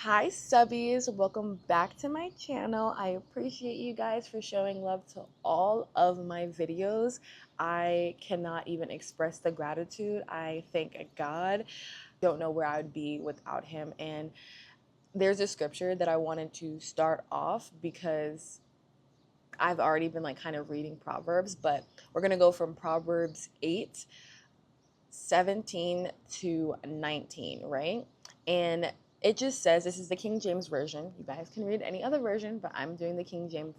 Hi subbies, welcome back to my channel. I appreciate you guys for showing love to all of my videos. I cannot even express the gratitude. I thank God. Don't know where I would be without him. And there's a scripture that I wanted to start off because I've already been kind of reading Proverbs, but we're gonna go from Proverbs 8:17 to 19, right? And it just says, this is the King James version. You guys can read any other version, but I'm doing the King James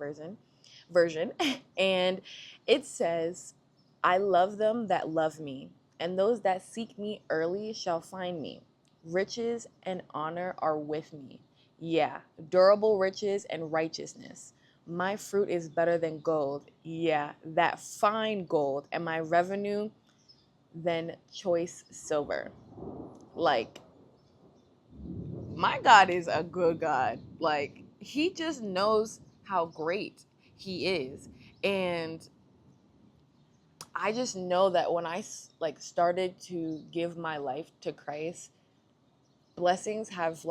version. And it says, I love them that love me, and those that seek me early shall find me. Riches and honor are with me. Yeah, durable riches and righteousness. My fruit is better than gold. Yeah, that fine gold. And my revenue than choice silver. Like, my God is a good God. Like, he just knows how great he is. And I just know that when I started to give my life to Christ, blessings have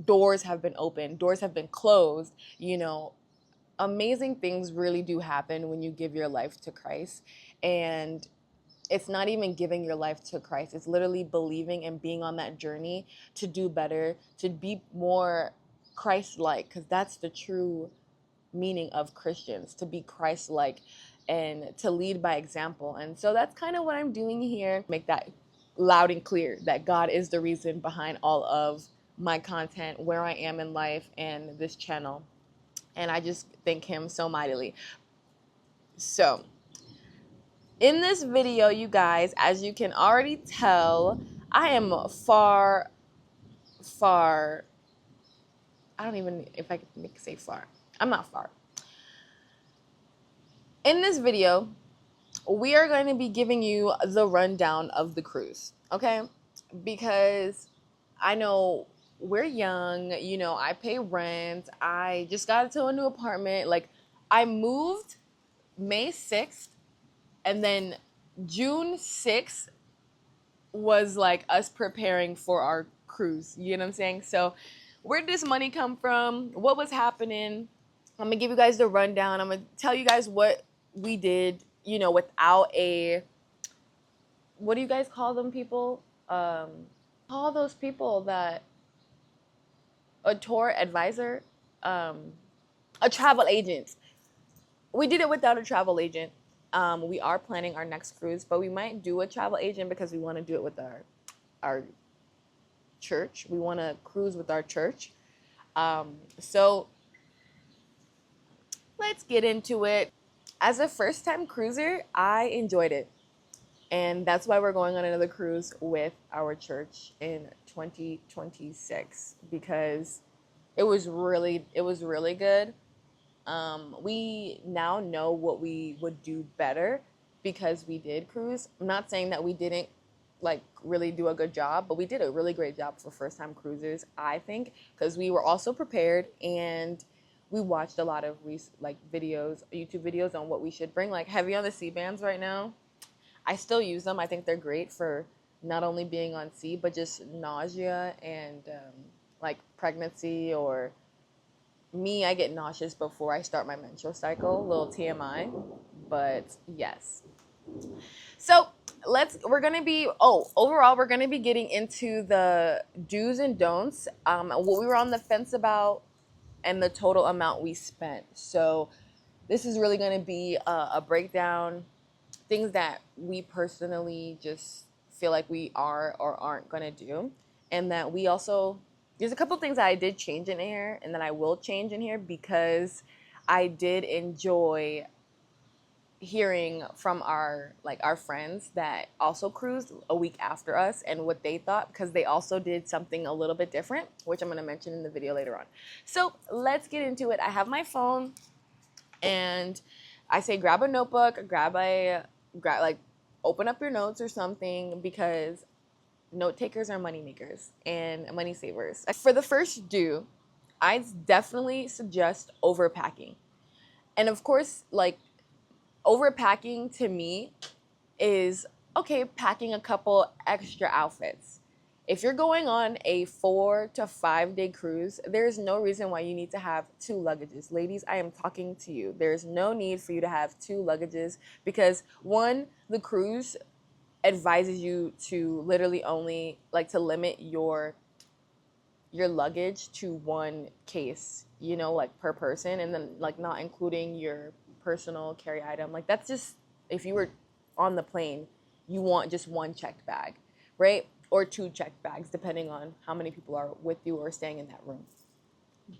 doors have been opened, doors have been closed, amazing things really do happen when you give your life to Christ. And it's not even giving your life to Christ. It's literally believing and being on that journey to do better, to be more Christ-like, because that's the true meaning of Christians, to be Christ-like and to lead by example. And so that's kind of what I'm doing here. Make that loud and clear that God is the reason behind all of my content, where I am in life, and this channel. And I just thank him so mightily. So in this video, you guys, as you can already tell, I am far, I don't even, if I can say far, I'm not far. In this video, we are going to be giving you the rundown of the cruise, okay? Because I know we're young, I pay rent, I just got into a new apartment. I moved May 6th, and then June 6th was us preparing for our cruise. You know what I'm saying? So where did this money come from? What was happening? I'm gonna give you guys the rundown. I'm gonna tell you guys what we did, without a, what do you guys call them, people? Call those people that, a tour advisor, a travel agent. We did it without a travel agent. We are planning our next cruise, but we might do a travel agent because we want to do it with our church. We want to cruise with our church. So let's get into it. As a first-time cruiser, I enjoyed it. And that's why we're going on another cruise with our church in 2026, because it was really good. We now know what we would do better because we did cruise. I'm not saying that we didn't really do a good job, but we did a really great job for first time cruisers, I think, because we were also prepared and we watched a lot of videos, YouTube videos on what we should bring. Heavy on the sea bands right now. I still use them. I think they're great for not only being on sea, but just nausea and pregnancy, or me, I get nauseous before I start my menstrual cycle. Little TMI, but yes. So overall, we're gonna be getting into the do's and don'ts, what we were on the fence about, and the total amount we spent. So this is really gonna be a breakdown, things that we personally just feel like we are or aren't gonna do, and that we also, there's a couple things that I did change in here and that I will change in here because I did enjoy hearing from our friends that also cruised a week after us and what they thought, because they also did something a little bit different, which I'm going to mention in the video later on. So let's get into it. I have my phone, and I say grab a notebook, open up your notes or something, because note takers are money makers and money savers. For the first do, I definitely suggest overpacking. And of course, overpacking to me is, okay, packing a couple extra outfits. If you're going on a 4 to 5 day cruise, there's no reason why you need to have 2 luggages. Ladies, I am talking to you. There's no need for you to have 2 luggages because one, the cruise advises you to literally only like to limit your luggage to 1 case, like per person, and then like not including your personal carry item. Like that's just if you were on the plane, you want just 1 checked bag, right? Or 2 checked bags, depending on how many people are with you or staying in that room.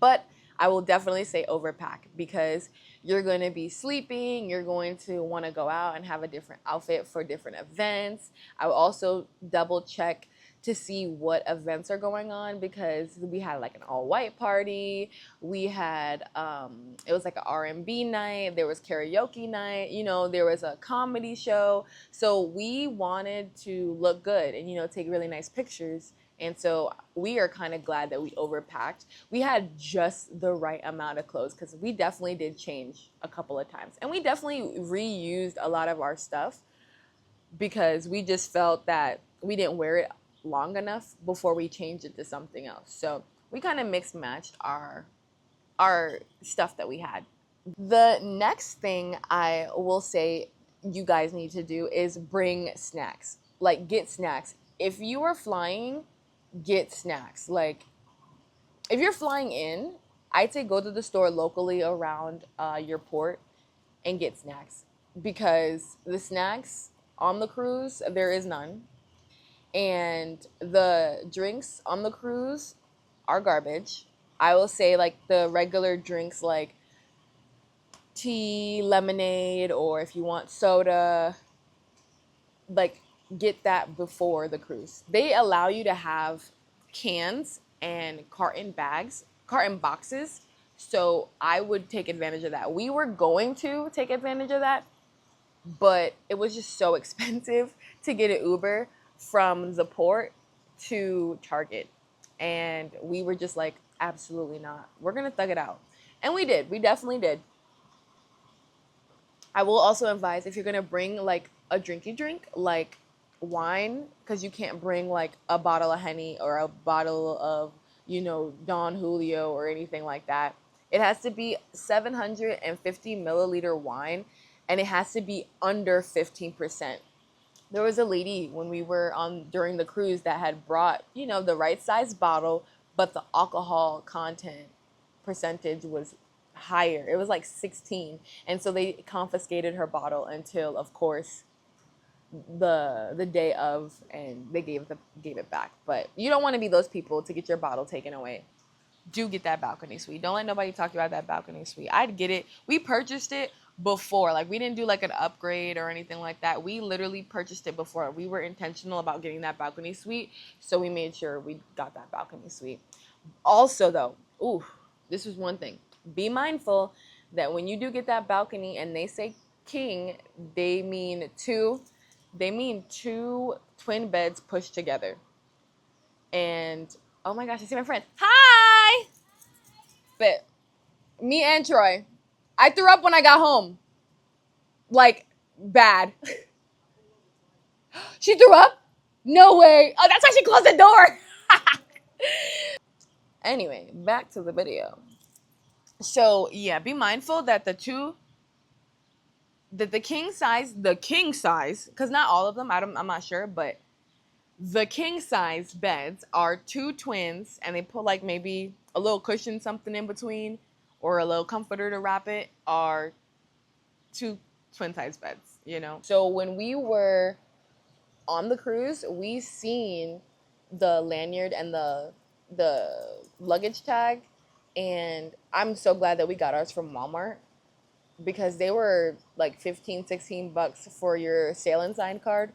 But I will definitely say overpack because you're going to be sleeping. You're going to want to go out and have a different outfit for different events. I will also double check to see what events are going on because we had like an all white party. We had it was like an R&B night. There was karaoke night. There was a comedy show. So we wanted to look good and take really nice pictures. And so we are kind of glad that we overpacked. We had just the right amount of clothes because we definitely did change a couple of times. And we definitely reused a lot of our stuff because we just felt that we didn't wear it long enough before we changed it to something else. So we kind of mixed matched our stuff that we had. The next thing I will say you guys need to do is bring snacks. Like get snacks. If you are flying, get snacks. Like if you're flying in, I'd say go to the store locally around your port and get snacks because the snacks on the cruise, there is none. And the drinks on the cruise are garbage. I will say like the regular drinks like tea, lemonade, or if you want soda, like get that before the cruise. They allow you to have cans and carton boxes. So I would take advantage of that. We were going to take advantage of that, but it was just so expensive to get an Uber from the port to Target. And we were just like, absolutely not. We're going to thug it out. And we did. We definitely did. I will also advise if you're going to bring like a drinky drink, like wine, because you can't bring like a bottle of Henny or a bottle of, Don Julio or anything like that. It has to be 750 milliliter wine and it has to be under 15%. There was a lady when we were on during the cruise that had brought, the right size bottle, but the alcohol content percentage was higher. It was like 16. And so they confiscated her bottle until, of course, the day of, and they gave it back. But you don't want to be those people to get your bottle taken away. Do get that balcony suite. Don't let nobody talk about that balcony suite. I'd get it. We purchased it before. Like, we didn't do like an upgrade or anything like that. We literally purchased it before. We were intentional about getting that balcony suite, so we made sure we got that balcony suite. Also, though, this is one thing. Be mindful that when you do get that balcony and they say king, they mean two twin beds pushed together. And oh my gosh, I see my friend. Hi! But me and Troy, I threw up when I got home. Like, bad. She threw up? No way. Oh, that's why she closed the door. Anyway, back to the video. So, yeah, be mindful that the king size, because not all of them, I'm not sure, but the king size beds are 2 twins, and they put like maybe a little cushion, something in between, or a little comforter to wrap it, are 2 twin size beds. So when we were on the cruise, we seen the lanyard and the luggage tag, and I'm so glad that we got ours from Walmart because they were like $15-16 for your sail and sign card.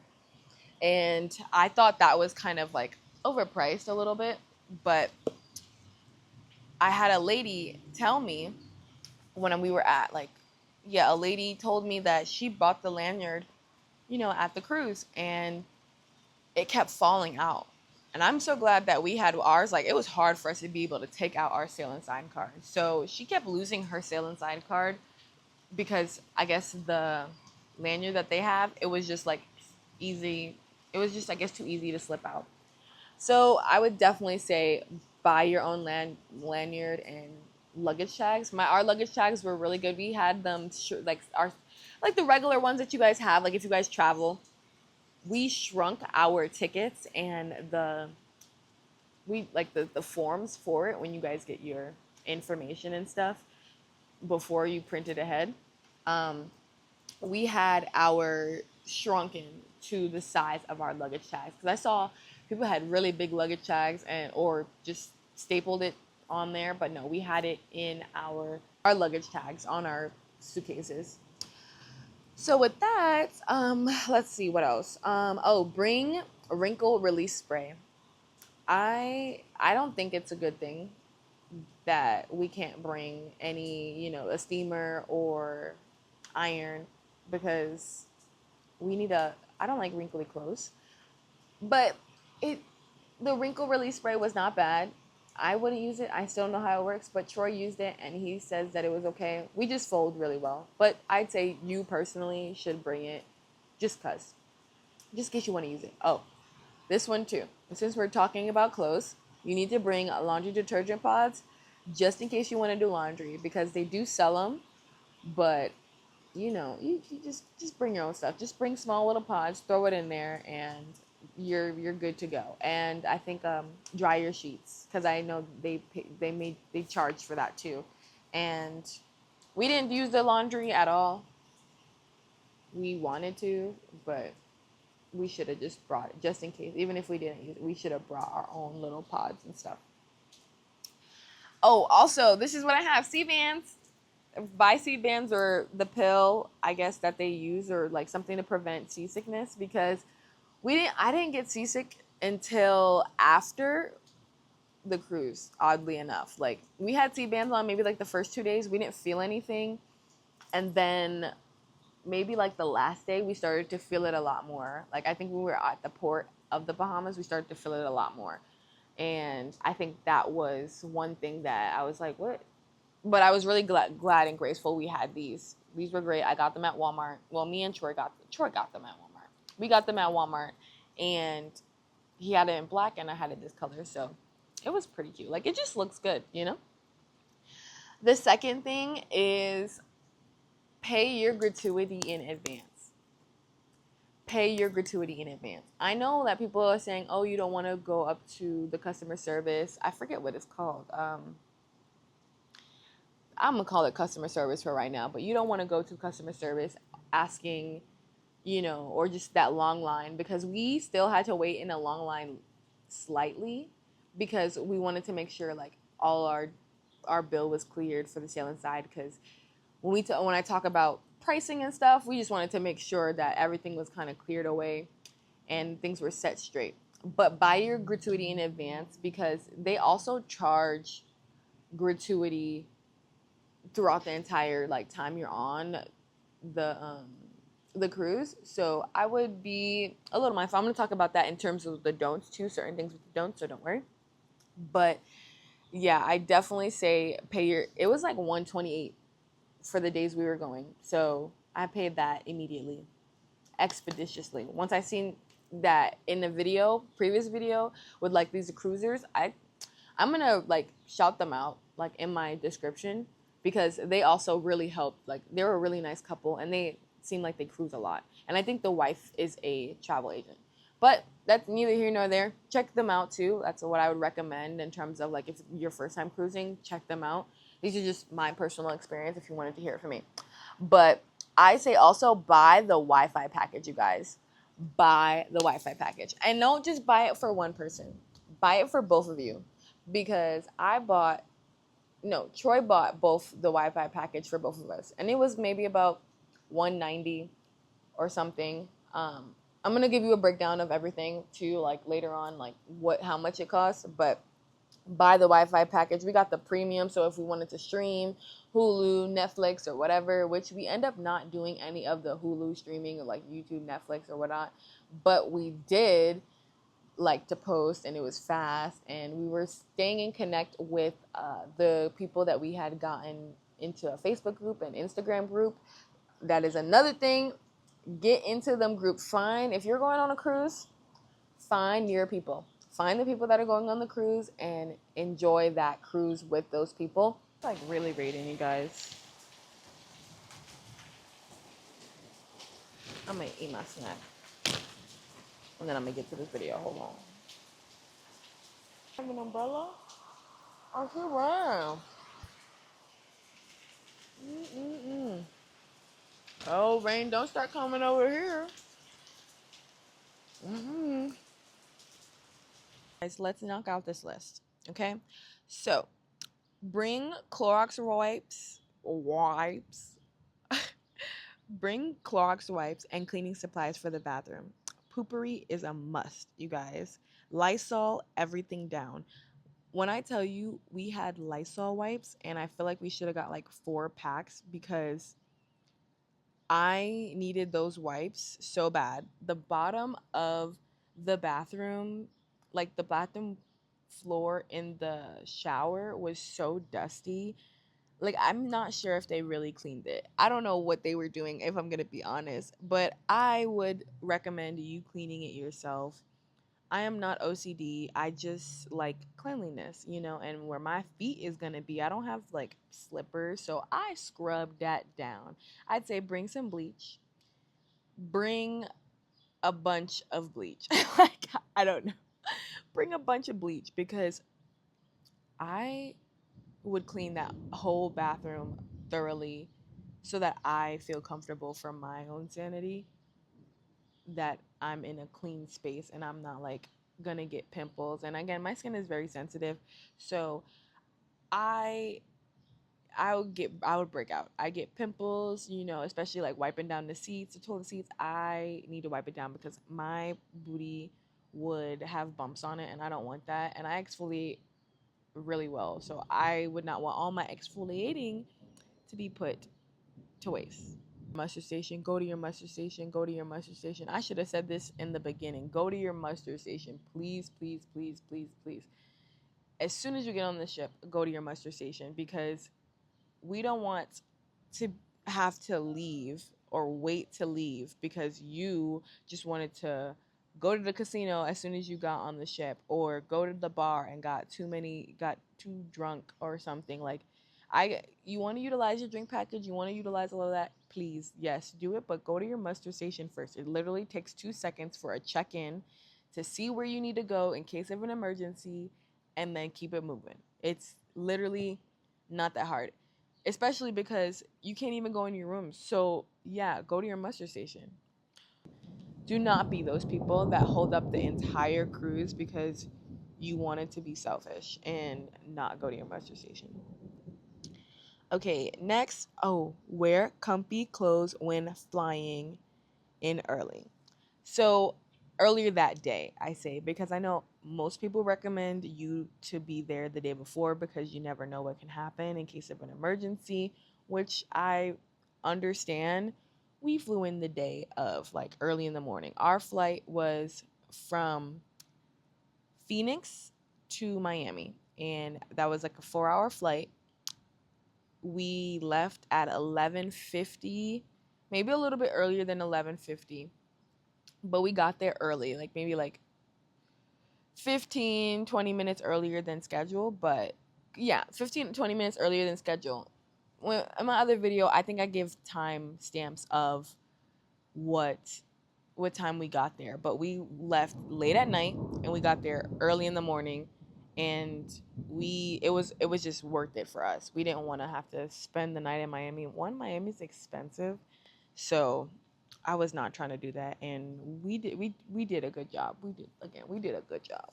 And I thought that was kind of like overpriced a little bit, but I had a lady tell me when we were at a lady told me that she bought the lanyard, at the cruise, and it kept falling out. And I'm so glad that we had ours. Like, it was hard for us to be able to take out our sail and sign card. So she kept losing her sail and sign card because I guess the lanyard that they have, it was just like easy. It was just, I guess, too easy to slip out. So I would definitely say buy your own lanyard and luggage tags. Our luggage tags were really good. We had them like the regular ones that you guys have. Like if you guys travel, we shrunk our tickets and the forms for it when you guys get your information and stuff before you print it ahead. Um, we had our shrunken to the size of our luggage tags because I saw people had really big luggage tags or just stapled it on there, but no, we had it in our luggage tags on our suitcases. So with that, let's see what else. Bring wrinkle release spray. I don't think it's a good thing that we can't bring any, a steamer or iron because we need I don't like wrinkly clothes. But it the wrinkle release spray was not bad. I wouldn't use it. I still don't know how it works, but Troy used it and he says that it was okay. We just fold really well. But I'd say you personally should bring it just in case you want to use it. Oh, this one too. Since we're talking about clothes, you need to bring laundry detergent pods just in case you want to do laundry because they do sell them, but you just bring your own stuff. Just bring small little pods, throw it in there, and you're good to go. And I think dry your sheets because I know they charge for that too. And we didn't use the laundry at all. We wanted to, but we should have just brought it just in case. Even if we didn't use it, we should have brought our own little pods and stuff. Oh, also, this is what I have: Sea-Bands. Buy Sea-Bands or the pill, I guess, that they use, or like something to prevent seasickness, because I didn't get seasick until after the cruise, oddly enough. Like we had Sea-Bands on maybe like the first 2 days, we didn't feel anything, and then maybe like the last day we started to feel it a lot more. Like I think when we were at the port of the Bahamas, we started to feel it a lot more. And I think that was one thing that I was like, what? But I was really glad and grateful we had these. These were great. I got them at Walmart. Well, me and Troy got them at Walmart. We got them at Walmart, and he had it in black, and I had it this color. So it was pretty cute. Like, it just looks good, The second thing is pay your gratuity in advance. Pay your gratuity in advance. I know that people are saying, oh, you don't want to go up to the customer service. I forget what it's called. I'm going to call it customer service for right now, but you don't want to go to customer service asking, or just that long line, because we still had to wait in a long line slightly because we wanted to make sure like all our bill was cleared for the sailing side, because when I talk about pricing and stuff, we just wanted to make sure that everything was kind of cleared away and things were set straight. But buy your gratuity in advance because they also charge gratuity throughout the entire like time you're on the cruise. So I would be a little mindful. I'm going to talk about that in terms of the don'ts too, certain things with the don'ts, so don't worry. But yeah, I definitely say it was like $128 for the days we were going. So I paid that immediately, expeditiously. Once I seen that in the previous video with like these cruisers, I'm going to like shout them out like in my description, because they also really helped. Like, they were a really nice couple, and they seem like they cruise a lot. And I think the wife is a travel agent. But that's neither here nor there. Check them out, too. That's what I would recommend in terms of, like, if you're first time cruising, check them out. These are just my personal experience if you wanted to hear it from me. But I say also buy the Wi-Fi package, you guys. Buy the Wi-Fi package. And don't just buy it for one person. Buy it for both of you. Because Troy bought both the Wi-Fi package for both of us, and it was maybe about $190 or something. I'm gonna give you a breakdown of everything too, like later on, like how much it costs. But buy the Wi-Fi package. We got the premium, so if we wanted to stream Hulu, Netflix, or whatever, which we end up not doing any of the Hulu streaming or like YouTube, Netflix, or whatnot, but we did like to post, and it was fast, and we were staying in connect with the people that we had gotten into a Facebook group and Instagram group. That is another thing. Get into them groups. If you're going on a cruise, find your people. find the people that are going on the cruise and enjoy that cruise with those people. Like really rating, you guys. I'm gonna eat my snack and then I'm gonna get to this video. Hold on. I have an umbrella. Oh, here, wow. Mm-mm-mm. Oh, rain, don't start coming over here. Mm-mm. Guys, let's knock out this list, okay? So, bring Clorox wipes. Bring Clorox wipes and cleaning supplies for the bathroom. Poopery is a must, you guys. Lysol everything down. When I tell you we had Lysol wipes, and I feel like we should have got like 4 packs because I needed those wipes so bad. The bottom of the bathroom, like the bathroom floor in the shower, was so dusty. Like, I'm not sure if they really cleaned it. I don't know what they were doing, if I'm gonna be honest, but I would recommend you cleaning it yourself. I am not OCD. I just like cleanliness, you know, and where my feet is going to be, I don't have like slippers. So I scrubbed that down. I'd say bring some bleach. Bring a bunch of bleach. Like, I don't know. Bring a bunch of bleach because I would clean that whole bathroom thoroughly so that I feel comfortable for my own sanity, that I'm in a clean space and I'm not like gonna get pimples. And again, my skin is very sensitive, so I I would break out. I get pimples, you know, especially like wiping down the seats, the toilet seats. I need to wipe it down because my booty would have bumps on it and I don't want that. And I exfoliate really well, so I would not want all my exfoliating to be put to waste. Mustard station, go to your mustard station, go to your mustard station. I should have said this in the beginning. Go to your mustard station. Please, please, please, please, please. As soon as you get on the ship, go to your mustard station because we don't want to have to leave or wait to leave because you just wanted to go to the casino as soon as you got on the ship, or go to the bar and got too drunk or something. Like, you want to utilize your drink package, you want to utilize all of that, please, yes, do it, but go to your muster station first. It literally takes 2 seconds for a check-in to see where you need to go in case of an emergency, and then keep it moving. It's literally not that hard, especially because you can't even go in your room. So yeah, go to your muster station. Do not be those people that hold up the entire cruise because you wanted to be selfish and not go to your muster station. Okay, next. Oh, wear comfy clothes when flying in early. So earlier that day, I say, because I know most people recommend you to be there the day before because you never know what can happen in case of an emergency, which I understand. We flew in the day of, like early in the morning. Our flight was from Phoenix to Miami, and that was like a 4-hour flight. We left at 11:50, maybe a little bit earlier than 11:50, but we got there early, like maybe like 15-20 minutes earlier than schedule. But yeah, 15-20 minutes earlier than schedule. When, in my other video, I think I give time stamps of what time we got there, but we left late at night and we got there early in the morning, and it was just worth it for us. We didn't want to have to spend the night in Miami. Miami's expensive, so I was not trying to do that, and we did a good job. We did a good job.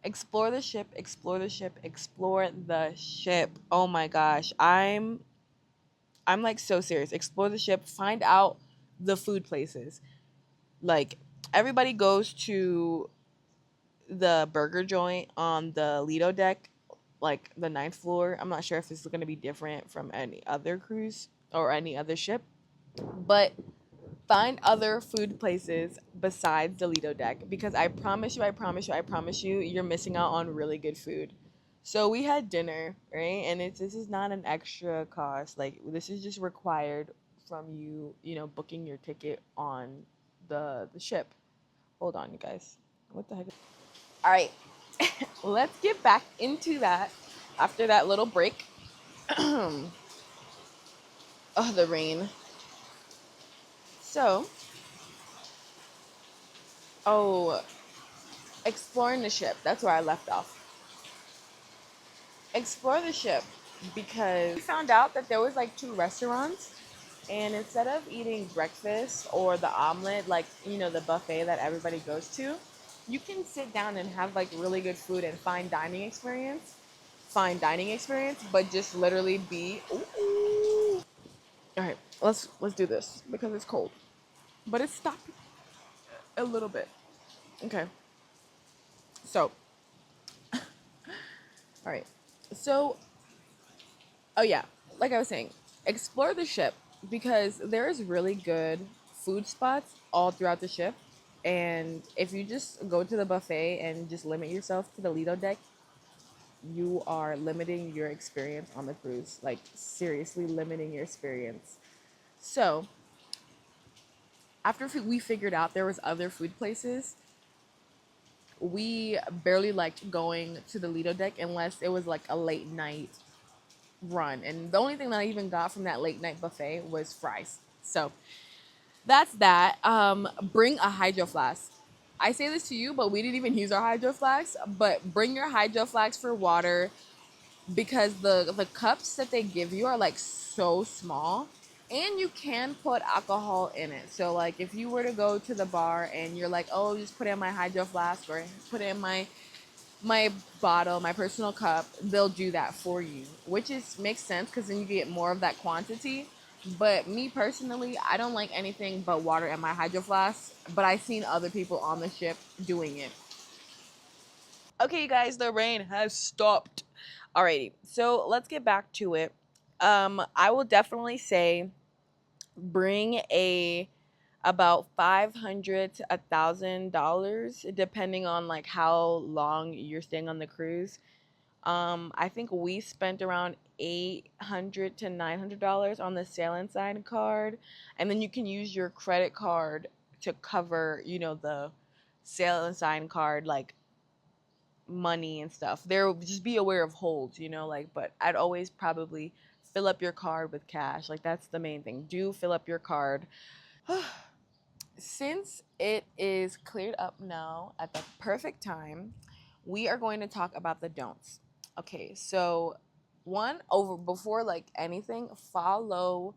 Explore the ship, explore the ship, explore the ship. Oh my gosh, I'm like so serious. Explore the ship, find out the food places. Like, everybody goes to the burger joint on the Lido deck, like the ninth floor. I'm not sure if it's going to be different from any other cruise or any other ship, but find other food places besides the Lido deck because I promise you, I promise you, I promise you, you're missing out on really good food. So we had dinner, right? And this is not an extra cost. Like, this is just required from you, you know, booking your ticket on the ship. Hold on, you guys. What the heck? All right, let's get back into that after that little break. Oh, the rain. So, oh, exploring the ship. That's where I left off. Explore the ship because we found out that there was like two restaurants, and instead of eating breakfast or the omelet, like the buffet that everybody goes to, you can sit down and have like really good food and fine dining experience, but just literally be. Ooh. All right, let's do this because it's cold, but it's stopped a little bit. Okay, so all right, so oh yeah, like I was saying, explore the ship because there's really good food spots all throughout the ship. And if you just go to the buffet and just limit yourself to the Lido deck, you are limiting your experience on the cruise. Like seriously limiting your experience. So after we figured out there was other food places, we barely liked going to the Lido deck unless it was like a late night run. And the only thing that I even got from that late night buffet was fries. So that's that. Bring a hydro flask. I say this to you, but we didn't even use our hydro flasks. But bring your hydro flasks for water because the cups that they give you are like so small, and you can put alcohol in it. So like if you were to go to the bar and you're like, oh, just put it in my hydro flask or put it in my bottle, my personal cup, they'll do that for you, which is makes sense because then you get more of that quantity. But me personally, I don't like anything but water in my hydro flask. But I've seen other people on the ship doing it. Okay, you guys, the rain has stopped. Alrighty, so let's get back to it. I will definitely say bring a about $500 to $1,000 depending on like how long you're staying on the cruise. I think we spent around $800 to $900 on the sail and sign card, and then you can use your credit card to cover, the sail and sign card like money and stuff. There, just be aware of holds, like. But I'd always probably fill up your card with cash. Like that's the main thing. Do fill up your card. Since it is cleared up now at the perfect time, we are going to talk about the don'ts. Okay, so one over before like anything, follow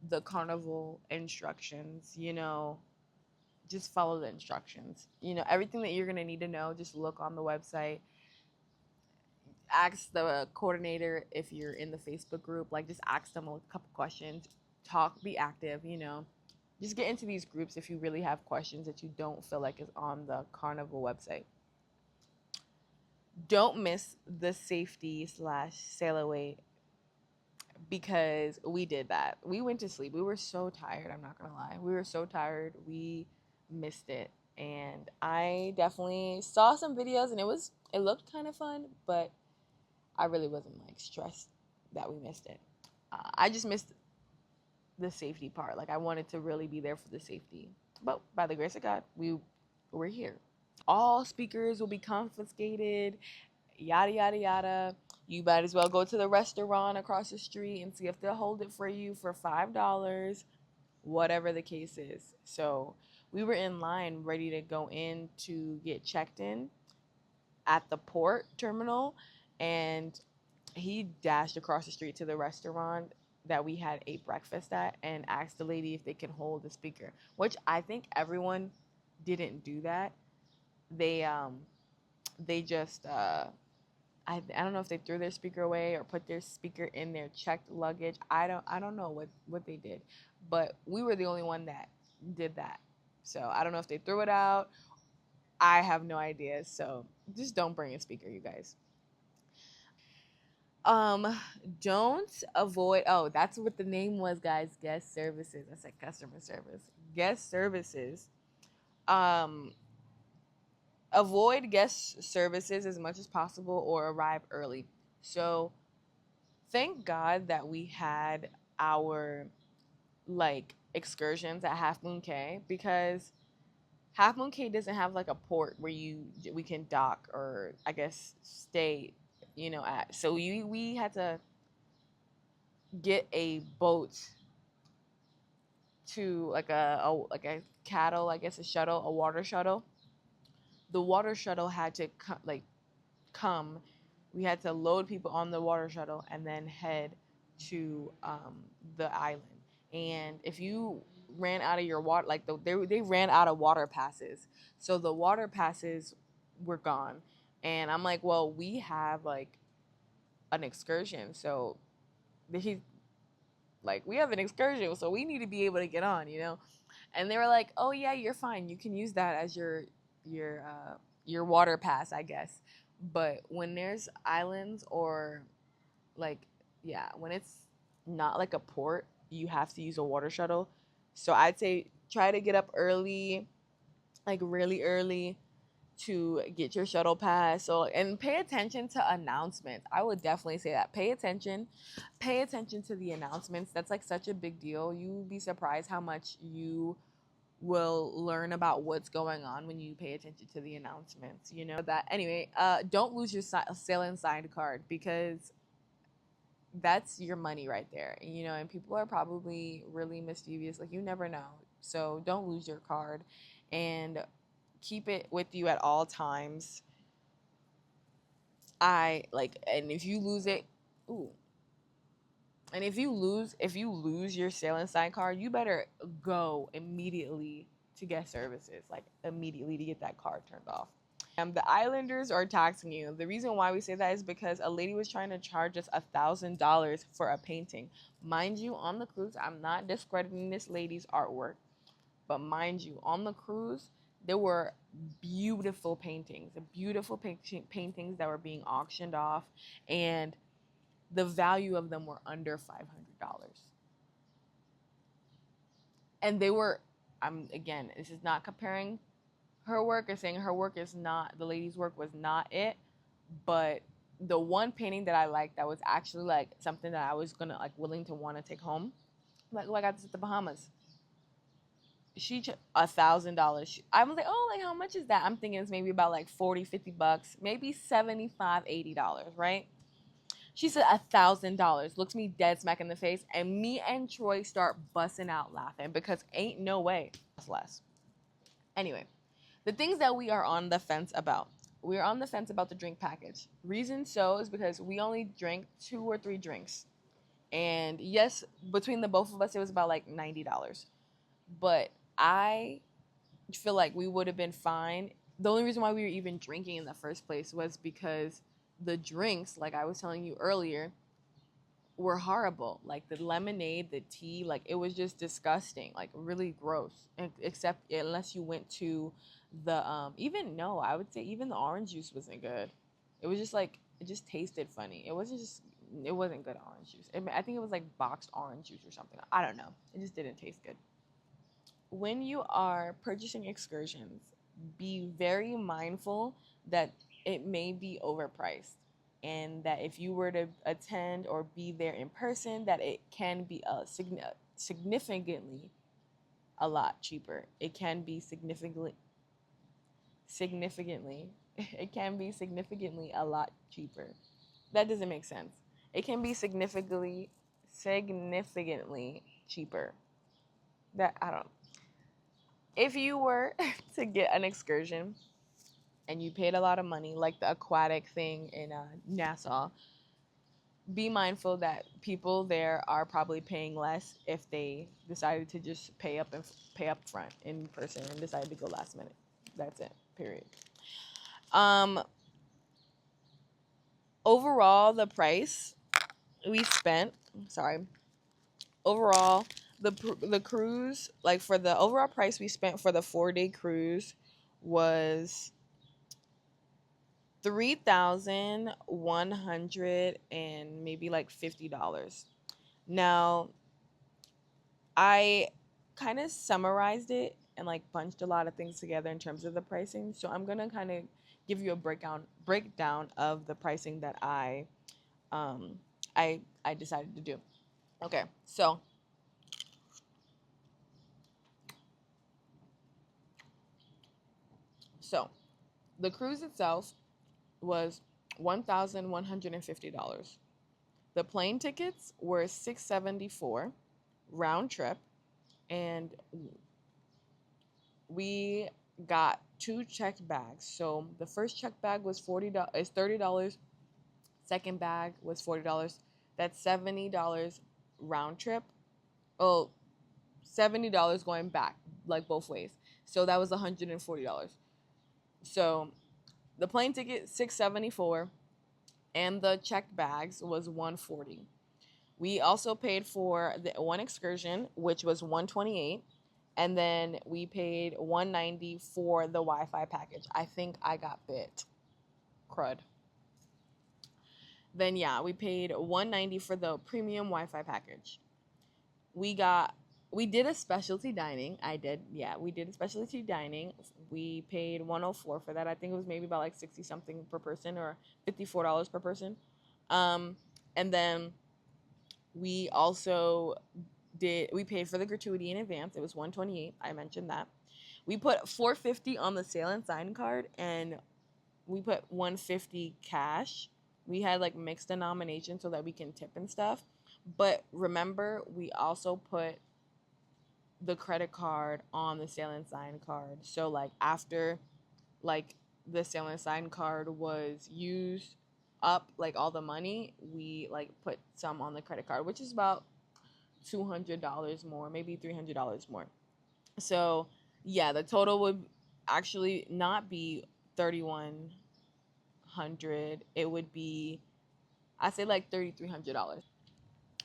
the carnival instructions, just follow the instructions. Everything that you're going to need to know, just look on the website. Ask the coordinator if you're in the Facebook group, like just ask them a couple questions. Talk, be active, just get into these groups if you really have questions that you don't feel like is on the Carnival website. Don't miss the safety slash sail away because we did that. We went to sleep. We were so tired. I'm not going to lie. We were so tired. We missed it. And I definitely saw some videos and it looked kind of fun, but I really wasn't like stressed that we missed it. I just missed the safety part. Like I wanted to really be there for the safety. But by the grace of God, we're here. All speakers will be confiscated, yada yada yada. You might as well go to the restaurant across the street and see if they'll hold it for you for $5, whatever the case is. So we were in line ready to go in to get checked in at the port terminal, and he dashed across the street to the restaurant that we had ate breakfast at and asked the lady if they can hold the speaker, which I think everyone didn't do that. They just I don't know if they threw their speaker away or put their speaker in their checked luggage. I don't know what they did, but we were the only one that did that. So I don't know if they threw it out. I have no idea. So just don't bring a speaker, you guys. Um, don't avoid. Oh, that's what the name was, guys. Guest services. I said customer service. Guest services. Um, avoid guest services as much as possible or arrive early. So, thank God that we had our like excursions at Half Moon Cay because Half Moon Cay doesn't have like a port where we can dock or I guess stay, at. So we had to get a boat to like a cattle, I guess a shuttle, a water shuttle. The water shuttle had to come. We had to load people on the water shuttle and then head to the island. And if you ran out of your water, they ran out of water passes, so the water passes were gone. And I'm like, well, we have like an excursion, so he like we have an excursion, so we need to be able to get on. And they were like, oh yeah, you're fine, you can use that as your your water pass, I guess. But when there's islands or like, yeah, when it's not like a port, you have to use a water shuttle. So I'd say try to get up early, like really early, to get your shuttle pass. So, and pay attention to announcements. I would definitely say that. Pay attention to the announcements. That's like such a big deal. You'd be surprised how much you will learn about what's going on when you pay attention to the announcements. That anyway. Don't lose your sailing sign card, because that's your money right there. And people are probably really mischievous. Like, you never know. So don't lose your card, and keep it with you at all times. And if you lose it, ooh. And if you lose your sailing sign card, you better go immediately to guest services, like immediately, to get that card turned off. The islanders are taxing you. The reason why we say that is because a lady was trying to charge us $1,000 for a painting. Mind you, on the cruise, I'm not discrediting this lady's artwork, but mind you, on the cruise, there were beautiful paintings, paintings that were being auctioned off, and the value of them were under $500. And they were, again, this is not comparing her work or saying her work is not, the lady's work was not it, but the one painting that I liked, that was actually like something that I was gonna like willing to want to take home, like, oh, I got this at the Bahamas. $1,000. I'm like, oh, like how much is that? I'm thinking it's maybe about like 40-50 bucks, maybe 75-80, right? She said $1,000. Looks me dead smack in the face, and me and Troy start busting out laughing, because ain't no way it's less. Anyway, the things that we are on the fence about. We are on the fence about the drink package. Reason so is because we only drank 2 or 3 drinks. And yes, between the both of us, it was about like $90. But I feel like we would have been fine. The only reason why we were even drinking in the first place was because the drinks, like I was telling you earlier, were horrible. Like the lemonade, the tea, like it was just disgusting, like really gross. Except unless you went to the I would say even the orange juice wasn't good. It was just like, it just tasted funny. It wasn't good orange juice. I think it was like boxed orange juice or something. I don't know. It just didn't taste good. When you are purchasing excursions, be very mindful that it may be overpriced, and that if you were to attend or be there in person, that it can be significantly a lot cheaper. It can be significantly it can be significantly a lot cheaper. That doesn't make sense. It can be significantly cheaper. That I don't. If you were to get an excursion and you paid a lot of money, like the aquatic thing in Nassau, be mindful that people there are probably paying less if they decided to just pay up front in person and decided to go last minute. That's it. Period. Overall, the price we spent. Sorry. Overall, the cruise, like for the overall price we spent for the 4-day cruise, was $3,100 and maybe like $50. Now, I kind of summarized it and like bunched a lot of things together in terms of the pricing. So I'm gonna kind of give you a breakdown of the pricing that I decided to do. Okay, so So the cruise itself was $1,150. The plane tickets were $674 round trip, and we got 2 checked bags. So the first checked bag was $30. Second bag was $40. That's $70 round trip. Oh, $70 going back, like both ways. So that was $140. So the plane ticket $674 and the checked bags was $140. We also paid for the one excursion, which was $128, and then we paid $190 for the Wi-Fi package. I think I got bit. Crud. Then yeah, we paid $190 for the premium Wi-Fi package. We did a specialty dining. We did a specialty dining. We paid $104 for that. I think it was maybe about like 60 something per person, or $54 per person. And then we also we paid for the gratuity in advance. It was $128. I mentioned that. We put $450 on the Sail and Sign card, and we put $150 cash. We had like mixed denomination so that we can tip and stuff. But remember, we also put the credit card on the Sail and Sign card. So like after like the Sail and Sign card was used up, like all the money, we like put some on the credit card, which is about $200 more, maybe $300 more. So yeah, the total would actually not be $3,100. It would be, I say like $3,300.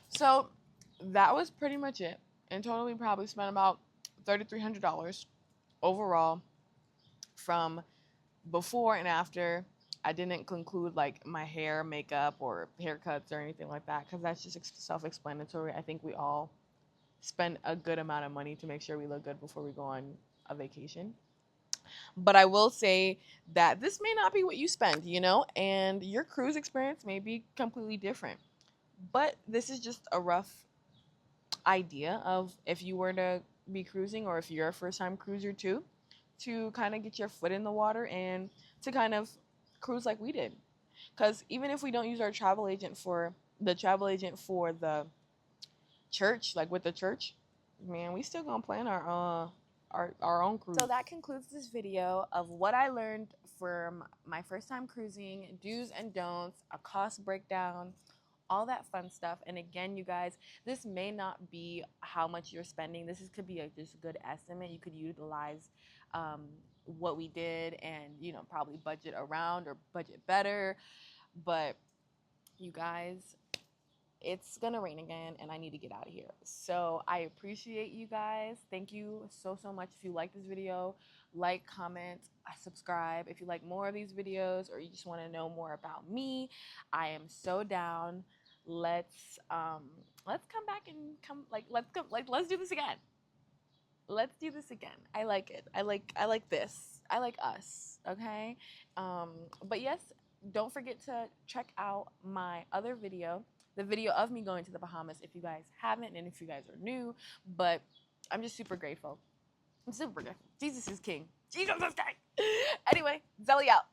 So that was pretty much it. In total, we probably spent about $3,300 overall from before and after. I didn't conclude like my hair, makeup, or haircuts or anything like that, because that's just self-explanatory. I think we all spend a good amount of money to make sure we look good before we go on a vacation. But I will say that this may not be what you spend, and your cruise experience may be completely different. But this is just a rough idea of if you were to be cruising, or if you're a first-time cruiser too, to kind of get your foot in the water and to kind of cruise like we did. Because even if we don't use our travel agent for the church, like with the church, man, we still gonna plan our own cruise. So that concludes this video of what I learned from my first time cruising, do's and don'ts, a cost breakdown, all that fun stuff. And again, you guys, this may not be how much you're spending. Could be just a good estimate. You could utilize what we did and, probably budget around or budget better. But you guys, it's gonna rain again and I need to get out of here. So I appreciate you guys. Thank you so much. If you like this video, like, comment, subscribe. If you like more of these videos, or you just want to know more about me, I am so down. Let's come back and let's do this again. Let's do this again. I like it. I like this. I like us. Okay. But yes, don't forget to check out my other video, the video of me going to the Bahamas, if you guys haven't, and if you guys are new. But I'm just super grateful. I'm super grateful. Jesus is king. Jesus is king. Anyway, Zelly out.